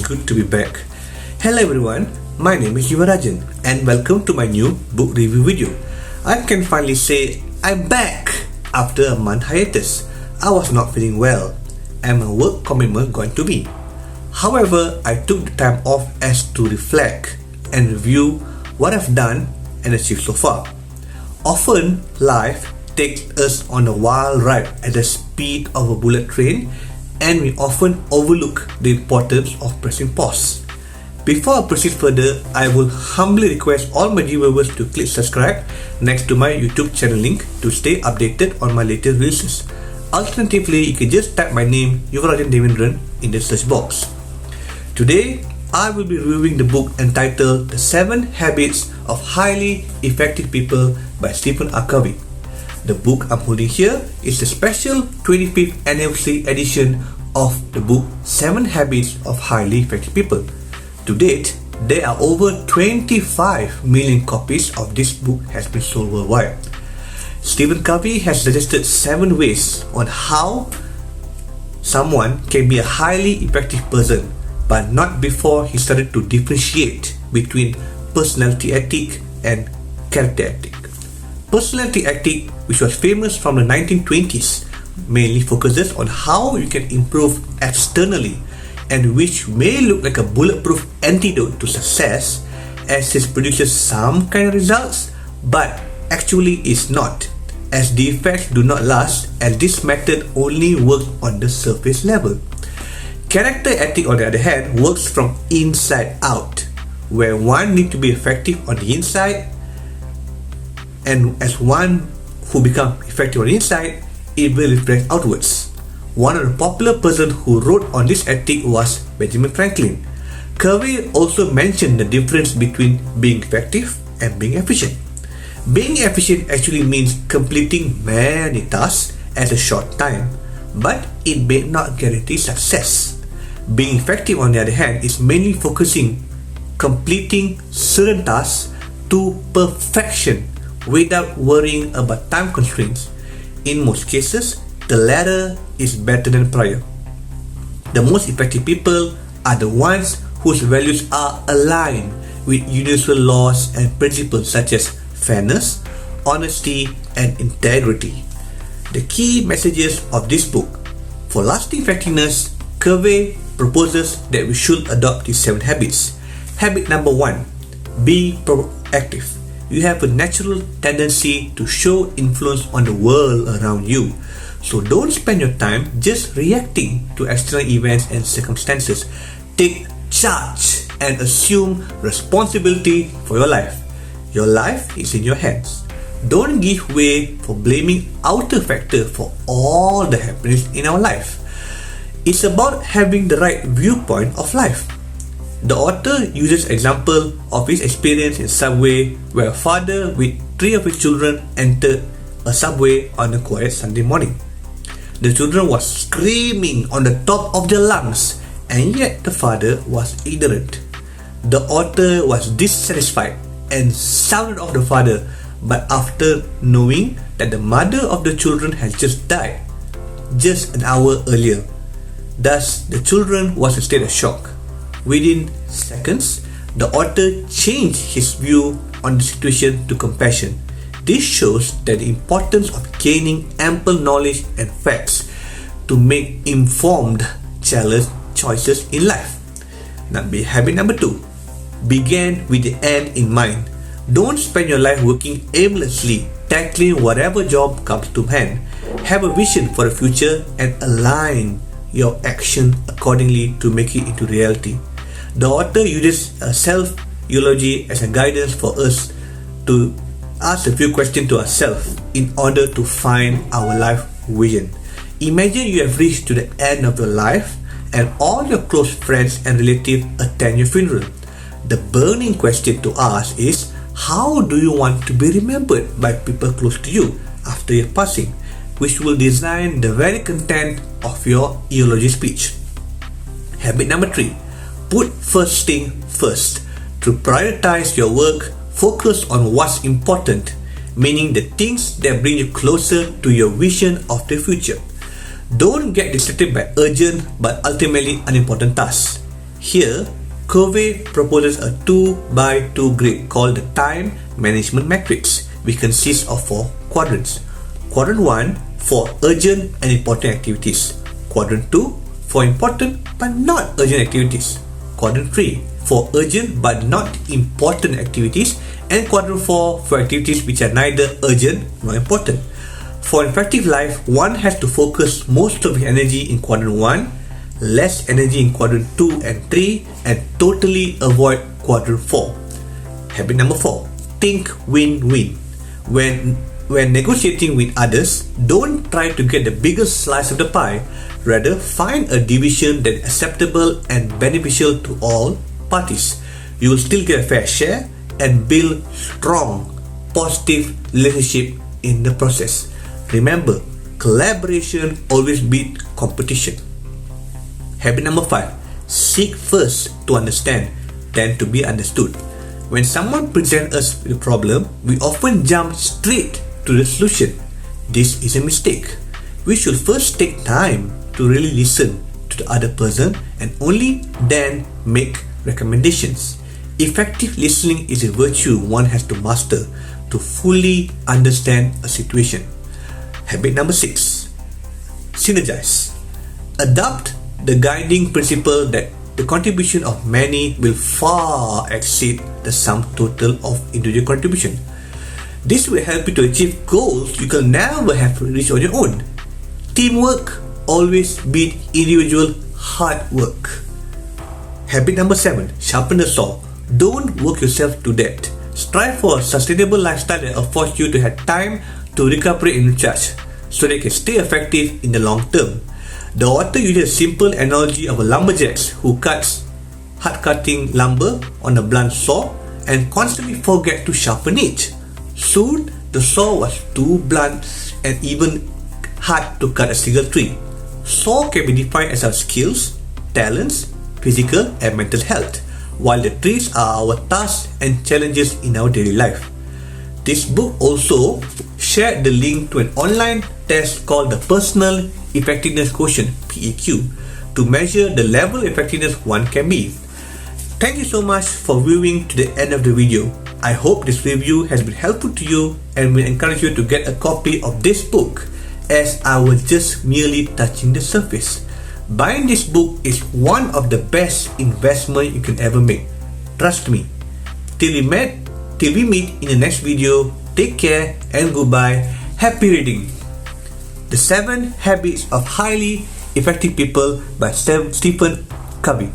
good to be back. Hello everyone, my name is Yuvarajan and welcome to my new book review video. I can finally say I'm back after a month hiatus. I was not feeling well and my work commitment got to me. However, I took the time off as to reflect and review what I've done and achieved so far. Often, life takes us on a wild ride at the speed of a bullet train, and we often overlook the importance of pressing pause. Before I proceed further, I will humbly request all my viewers to click subscribe next to my YouTube channel link to stay updated on my latest releases. Alternatively, you can just type my name Yuvarajan Devendran in the search box. Today, I will be reviewing the book entitled The 7 Habits of Highly Effective People by Stephen R. Covey. The book I'm holding here is the special 25th anniversary edition of the book 7 Habits of Highly Effective People. To date, there are over 25 million copies of this book has been sold worldwide. Stephen Covey has suggested 7 ways on how someone can be a highly effective person, but not before he started to differentiate between personality ethic and character ethic. Personality ethic, which was famous from the 1920s, mainly focuses on how you can improve externally and which may look like a bulletproof antidote to success as it produces some kind of results but actually is not, as the effects do not last and this method only works on the surface level. Character ethic, on the other hand, works from inside out, where one needs to be effective on the inside, and as one who becomes effective on the inside, it will reflect outwards. One of the popular persons who wrote on this ethic was Benjamin Franklin. Covey also mentioned the difference between being effective and being efficient. Being efficient actually means completing many tasks at a short time, but it may not guarantee success. Being effective, on the other hand, is mainly focusing completing certain tasks to perfection without worrying about time constraints. In most cases, the latter is better than prior. The most effective people are the ones whose values are aligned with universal laws and principles such as fairness, honesty, and integrity. The key messages of this book. For lasting effectiveness, Covey proposes that we should adopt these 7 habits. Habit number 1, be proactive. You have a natural tendency to show influence on the world around you. So don't spend your time just reacting to external events and circumstances. Take charge and assume responsibility for your life. Your life is in your hands. Don't give way for blaming outer factors for all the happenings in our life. It's about having the right viewpoint of life. The author uses example of his experience in subway where a father with 3 of his children entered a subway on a quiet Sunday morning. The children was screaming on the top of their lungs and yet the father was ignorant. The author was dissatisfied and sounded off the father, but after knowing that the mother of the children had just died just an hour earlier. Thus, the children was in a state of shock. Within seconds, the author changed his view on the situation to compassion. This shows that the importance of gaining ample knowledge and facts to make informed choices in life. Now, habit number 2. Begin with the end in mind. Don't spend your life working aimlessly, tackling whatever job comes to hand. Have a vision for the future and align your action accordingly to make it into reality. The author uses a self-eulogy as a guidance for us to ask a few questions to ourselves in order to find our life vision. Imagine you have reached to the end of your life and all your close friends and relatives attend your funeral. The burning question to ask is, how do you want to be remembered by people close to you after your passing, which will design the very content of your eulogy speech. Habit number 3. Put first thing first. To prioritize your work, focus on what's important, meaning the things that bring you closer to your vision of the future. Don't get distracted by urgent but ultimately unimportant tasks. Here, Covey proposes a 2x2 grid called the Time Management Matrix, which consists of 4 quadrants. Quadrant 1 for urgent and important activities. Quadrant 2 for important but not urgent activities. Quadrant 3 for urgent but not important activities. And Quadrant 4 for activities which are neither urgent nor important. For an effective life, one has to focus most of his energy in Quadrant 1, less energy in Quadrant 2 and 3, and totally avoid Quadrant 4. Habit number 4. Think win-win. When negotiating with others, don't try to get the biggest slice of the pie. Rather, find a division that is acceptable and beneficial to all parties. You will still get a fair share and build strong, positive relationship in the process. Remember, collaboration always beats competition. Habit number 5. Seek first to understand, then to be understood. When someone presents us with a problem, we often jump straight to the solution. This is a mistake. We should first take time to really listen to the other person and only then make recommendations. Effective listening is a virtue one has to master to fully understand a situation. Habit number 6. Synergize. Adopt the guiding principle that the contribution of many will far exceed the sum total of individual contribution. This will help you to achieve goals you can never have reached on your own. Teamwork always beats individual hard work. Habit number 7. Sharpen the saw. Don't work yourself to death. Strive for a sustainable lifestyle that affords you to have time to recuperate and recharge, so they can stay effective in the long term. The author uses a simple analogy of a lumberjack who cuts hard-cutting lumber on a blunt saw and constantly forgets to sharpen it. Soon, the saw was too blunt and even hard to cut a single tree. Saw can be defined as our skills, talents, physical and mental health, while the trees are our tasks and challenges in our daily life. This book also shared the link to an online test called the Personal Effectiveness Quotient (PEQ) to measure the level of effectiveness one can be. Thank you so much for viewing to the end of the video. I hope this review has been helpful to you and will encourage you to get a copy of this book, as I was just merely touching the surface. Buying this book is one of the best investment you can ever make. Trust me. Till we meet in the next video, take care and goodbye. Happy reading. The 7 Habits of Highly Effective People by Stephen Covey.